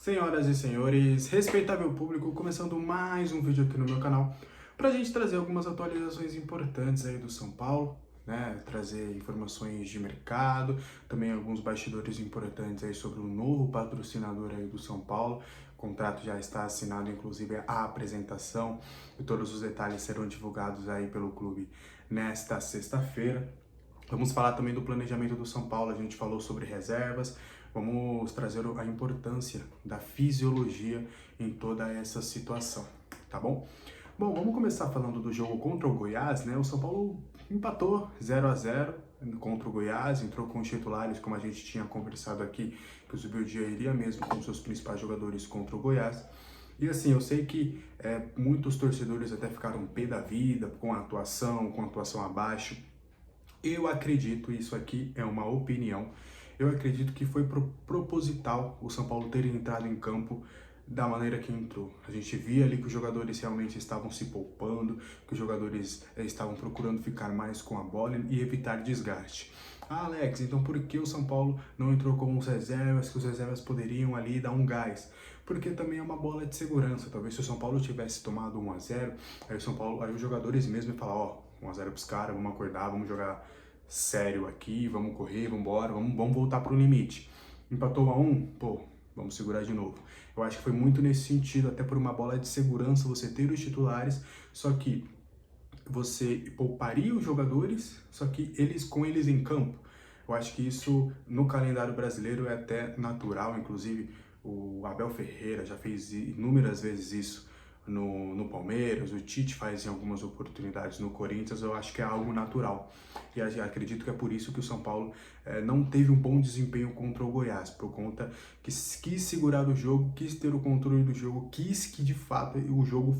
Senhoras e senhores, respeitável público, começando mais um vídeo aqui no meu canal para a gente trazer algumas atualizações importantes aí do São Paulo, né? Trazer informações de mercado, também alguns bastidores importantes aí sobre o novo patrocinador aí do São Paulo. O contrato já está assinado, inclusive a apresentação e todos os detalhes serão divulgados aí pelo clube nesta sexta-feira. Vamos falar também do planejamento do São Paulo, a gente falou sobre reservas, vamos trazer a importância da fisiologia em toda essa situação, tá bom? Bom, vamos começar falando do jogo contra o Goiás, né? O São Paulo empatou 0-0 contra o Goiás, entrou com os titulares, como a gente tinha conversado aqui, que o Zubeldia iria mesmo com seus principais jogadores contra o Goiás. E assim, eu sei que muitos torcedores até ficaram pé da vida com a atuação abaixo. Eu acredito, isso aqui é uma opinião, eu acredito que foi proposital o São Paulo ter entrado em campo da maneira que entrou. A gente via ali que os jogadores realmente estavam se poupando, que os jogadores estavam procurando ficar mais com a bola e evitar desgaste. Ah, Alex, então por que o São Paulo não entrou com os reservas, que os reservas poderiam ali dar um gás? Porque também é uma bola de segurança. Talvez se o São Paulo tivesse tomado 1-0, aí os jogadores mesmo iam falar, ó, 1-0 pros caras, vamos acordar, vamos jogar sério aqui, vamos correr, vamos embora, vamos voltar pro limite. Empatou 1-1, pô, vamos segurar de novo. Eu acho que foi muito nesse sentido, até por uma bola de segurança, você ter os titulares, só que você pouparia os jogadores, só que com eles em campo. Eu acho que isso no calendário brasileiro é até natural, inclusive o Abel Ferreira já fez inúmeras vezes isso no Palmeiras, o Tite faz em algumas oportunidades no Corinthians, eu acho que é algo natural. E acredito que é por isso que o São Paulo não teve um bom desempenho contra o Goiás, por conta que quis segurar o jogo, quis ter o controle do jogo, quis que de fato o jogo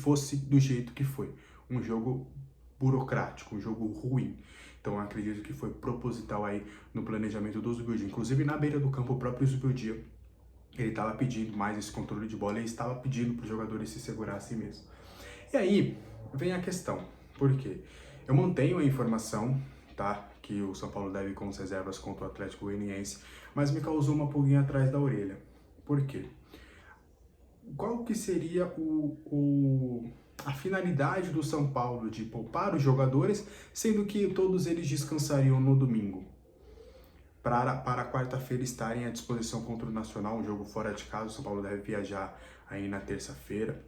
fosse do jeito que foi. Um jogo burocrático, um jogo ruim. Então eu acredito que foi proposital aí no planejamento do Zubeldia. Inclusive na beira do campo, o próprio Zubeldia, ele estava pedindo mais esse controle de bola, ele estava pedindo para os jogadores se segurassem mesmo. E aí vem a questão, por quê? Eu mantenho a informação, tá, que o São Paulo deve ir com as reservas contra o Atlético Goianiense, mas me causou uma pulguinha atrás da orelha. Por quê? Qual que seria a finalidade do São Paulo de poupar os jogadores, sendo que todos eles descansariam no domingo? Para quarta-feira estarem à disposição contra o Nacional, um jogo fora de casa. O São Paulo deve viajar aí na terça-feira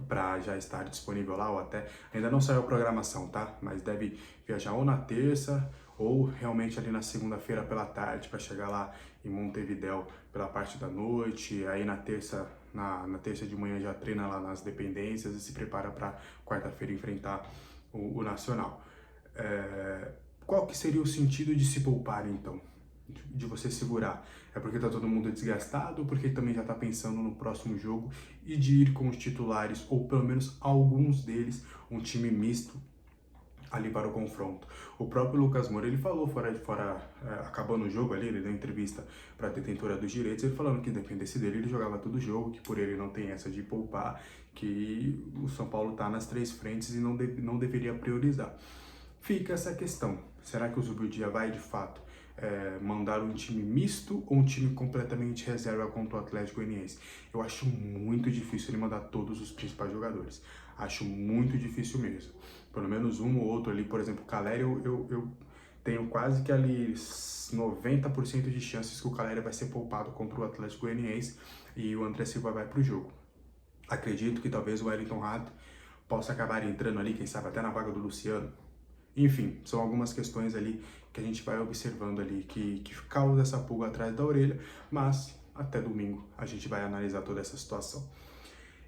para já estar disponível lá, ou até, ainda não saiu a programação, tá? Mas deve viajar ou na terça, ou realmente ali na segunda-feira pela tarde, para chegar lá em Montevidéu pela parte da noite. Aí na terça, na terça de manhã já treina lá nas dependências e se prepara para quarta-feira enfrentar o Nacional. Qual que seria o sentido de se poupar, então? De você segurar? É porque tá todo mundo desgastado, ou porque também já tá pensando no próximo jogo e de ir com os titulares, ou pelo menos alguns deles, um time misto ali para o confronto? O próprio Lucas Moura, ele falou acabando o jogo ali, ele deu entrevista para a Detentora dos Direitos, ele falando que dependesse dele, ele jogava todo o jogo, que por ele não tem essa de poupar, que o São Paulo tá nas três frentes e não deveria priorizar. Fica essa questão, será que o Zubeldia vai de fato mandar um time misto ou um time completamente reserva contra o Atlético Goianiense? Eu acho muito difícil ele mandar todos os principais jogadores, acho muito difícil mesmo. Pelo menos um ou outro ali, por exemplo, o Caleri, eu tenho quase que ali 90% de chances que o Caleri vai ser poupado contra o Atlético Goianiense e o André Silva vai para o jogo. Acredito que talvez o Wellington Rato possa acabar entrando ali, quem sabe até na vaga do Luciano. Enfim, são algumas questões ali que a gente vai observando ali que causa essa pulga atrás da orelha, mas até domingo a gente vai analisar toda essa situação.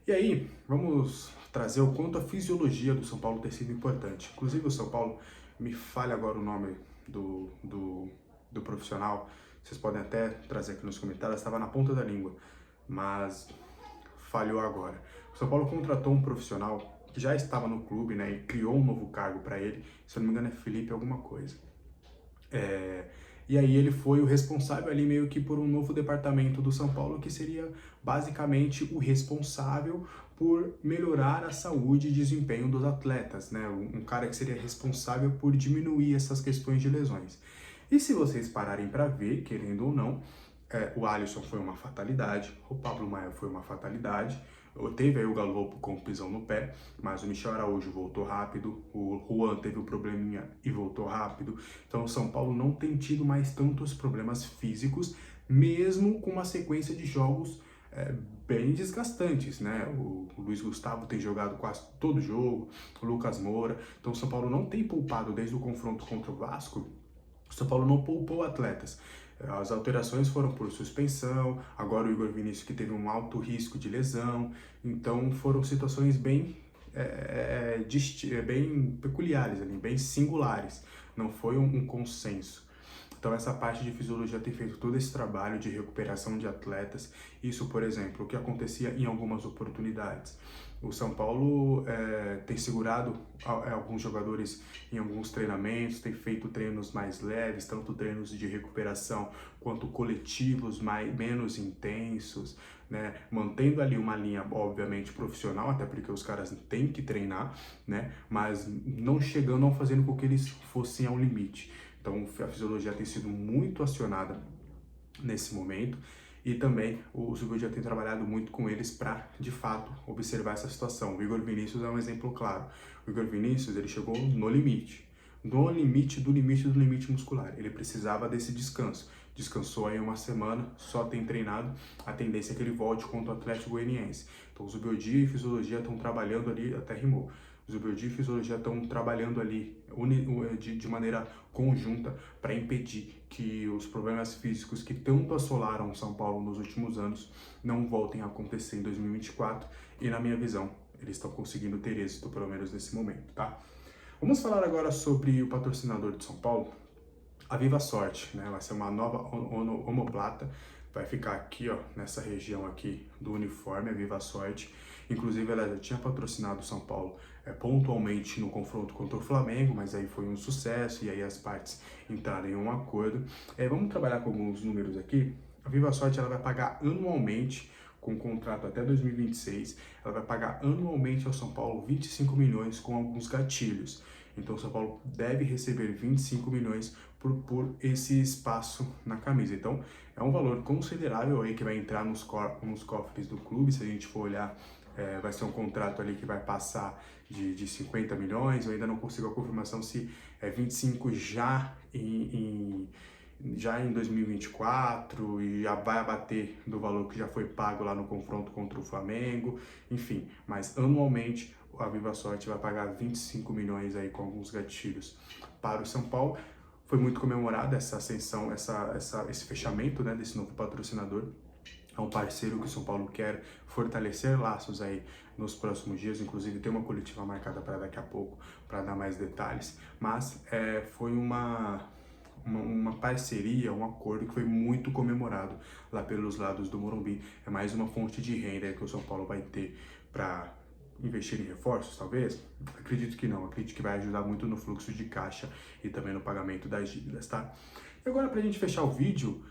E aí, vamos trazer o quanto a fisiologia do São Paulo tem sido importante. Inclusive o São Paulo, me falha agora o nome do profissional, vocês podem até trazer aqui nos comentários, estava na ponta da língua, mas falhou agora. O São Paulo contratou um profissional que já estava no clube, né, e criou um novo cargo para ele, se eu não me engano é Felipe alguma coisa. E aí ele foi o responsável ali meio que por um novo departamento do São Paulo, que seria basicamente o responsável por melhorar a saúde e desempenho dos atletas, né? Um cara que seria responsável por diminuir essas questões de lesões. E se vocês pararem para ver, querendo ou não, O Alisson foi uma fatalidade, o Pablo Maia foi uma fatalidade, teve aí o Galopo com pisão no pé, mas o Michel Araújo voltou rápido, o Juan teve um probleminha e voltou rápido, então o São Paulo não tem tido mais tantos problemas físicos, mesmo com uma sequência de jogos bem desgastantes, né? O Luiz Gustavo tem jogado quase todo jogo, o Lucas Moura, então o São Paulo não tem poupado desde o confronto contra o Vasco. O São Paulo não poupou atletas. As alterações foram por suspensão, agora o Igor Vinícius que teve um alto risco de lesão, então foram situações bem peculiares, ali, bem singulares, não foi um consenso. Então essa parte de fisiologia tem feito todo esse trabalho de recuperação de atletas, isso, por exemplo, o que acontecia em algumas oportunidades. O São Paulo tem segurado alguns jogadores em alguns treinamentos, tem feito treinos mais leves, tanto treinos de recuperação quanto coletivos menos intensos, né? Mantendo ali uma linha, obviamente, profissional, até porque os caras têm que treinar, né? Mas não chegando, não fazendo com que eles fossem ao limite. Então a fisiologia tem sido muito acionada nesse momento. E também o Zubeldia tem trabalhado muito com eles para, de fato, observar essa situação. O Igor Vinícius é um exemplo claro. O Igor Vinícius, ele chegou no limite do limite muscular. Ele precisava desse descanso. Descansou aí uma semana, só tem treinado. A tendência é que ele volte contra o Atlético Goianiense. Então o Zubeldia e Fisiologia estão trabalhando ali, até rimou. Zubeldia e Fisiologia estão trabalhando ali de maneira conjunta para impedir que os problemas físicos que tanto assolaram São Paulo nos últimos anos não voltem a acontecer em 2024 e, na minha visão, eles estão conseguindo ter êxito, pelo menos nesse momento, tá? Vamos falar agora sobre o patrocinador de São Paulo, a Viva Sorte, né? Vai ser uma nova omoplata, vai ficar aqui, ó, nessa região aqui do uniforme, a Viva Sorte. Inclusive, ela já tinha patrocinado o São Paulo pontualmente no confronto contra o Flamengo, mas aí foi um sucesso e aí as partes entraram em um acordo. Vamos trabalhar com alguns números aqui. A Viva Sorte ela vai pagar anualmente, com um contrato até 2026, ela vai pagar anualmente ao São Paulo 25 milhões com alguns gatilhos. Então o São Paulo deve receber 25 milhões por esse espaço na camisa. Então é um valor considerável aí que vai entrar nos cofres do clube. Se a gente for olhar, vai ser um contrato ali que vai passar de 50 milhões. Eu ainda não consigo a confirmação se é 25 já em 2024 e já vai abater do valor que já foi pago lá no confronto contra o Flamengo, enfim, mas anualmente a Viva Sorte vai pagar 25 milhões aí com alguns gatilhos para o São Paulo. Foi muito comemorada essa ascensão, esse fechamento, né, desse novo patrocinador. É um parceiro que o São Paulo quer fortalecer laços aí nos próximos dias, inclusive tem uma coletiva marcada para daqui a pouco, para dar mais detalhes, mas foi uma parceria, um acordo que foi muito comemorado lá pelos lados do Morumbi. É mais uma fonte de renda que o São Paulo vai ter para investir em reforços, talvez? Acredito que não, acredito que vai ajudar muito no fluxo de caixa e também no pagamento das dívidas, tá? E agora, pra gente fechar o vídeo,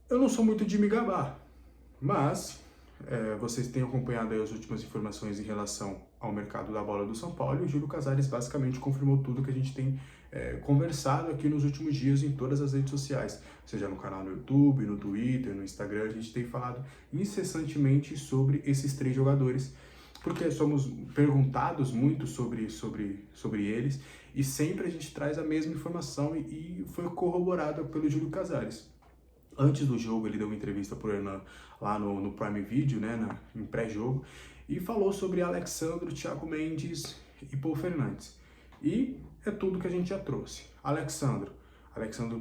eu não sou muito de me gabar, mas vocês têm acompanhado aí as últimas informações em relação ao mercado da bola do São Paulo, e o Júlio Casares basicamente confirmou tudo que a gente tem conversado aqui nos últimos dias em todas as redes sociais, seja no canal no YouTube, no Twitter, no Instagram. A gente tem falado incessantemente sobre esses três jogadores, porque somos perguntados muito sobre eles, e sempre a gente traz a mesma informação e foi corroborada pelo Júlio Casares. Antes do jogo, ele deu uma entrevista pro Hernan lá no Prime Video, né, em pré-jogo, e falou sobre Alexandro, Thiago Mendes e Pô Fernandes. E é tudo que a gente já trouxe. Alexandro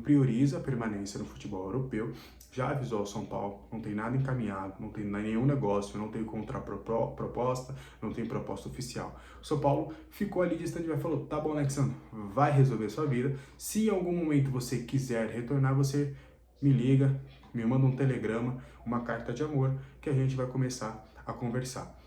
prioriza a permanência no futebol europeu, já avisou ao São Paulo, não tem nada encaminhado, não tem nenhum negócio, não tem contraproposta, não tem proposta oficial. O São Paulo ficou ali distante e falou, tá bom, Alexandro, vai resolver sua vida. Se em algum momento você quiser retornar, você me liga, me manda um telegrama, uma carta de amor, que a gente vai começar a conversar.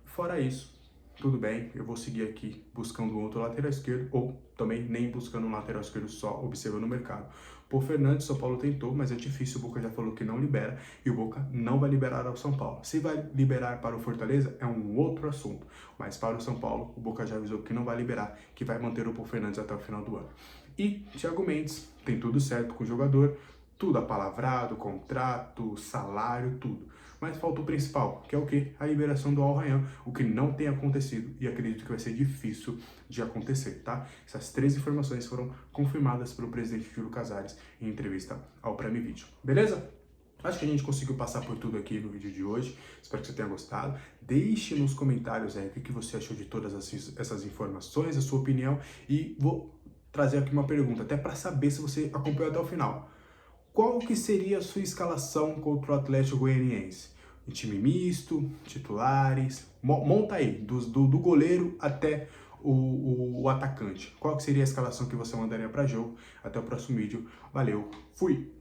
Fora isso, tudo bem, eu vou seguir aqui buscando um outro lateral esquerdo, ou também nem buscando um lateral esquerdo só, observando o mercado. Por Fernandes, São Paulo tentou, mas é difícil, o Boca já falou que não libera, e o Boca não vai liberar ao São Paulo. Se vai liberar para o Fortaleza, é um outro assunto, mas para o São Paulo, o Boca já avisou que não vai liberar, que vai manter o Por Fernandes até o final do ano. E Thiago Mendes, tem tudo certo com o jogador, tudo apalavrado, contrato, salário, tudo. Mas falta o principal, que é o quê? A liberação do Al Rayyan, o que não tem acontecido e acredito que vai ser difícil de acontecer, tá? Essas 3 informações foram confirmadas pelo presidente Júlio Casares em entrevista ao Prime Video, beleza? Acho que a gente conseguiu passar por tudo aqui no vídeo de hoje, espero que você tenha gostado. Deixe nos comentários aí o que você achou de todas essas informações, a sua opinião, e vou trazer aqui uma pergunta, até para saber se você acompanhou até o final. Qual que seria a sua escalação contra o Atlético Goianiense? Um time misto, titulares, monta aí, do goleiro até o atacante. Qual que seria a escalação que você mandaria para jogo? Até o próximo vídeo, valeu, fui!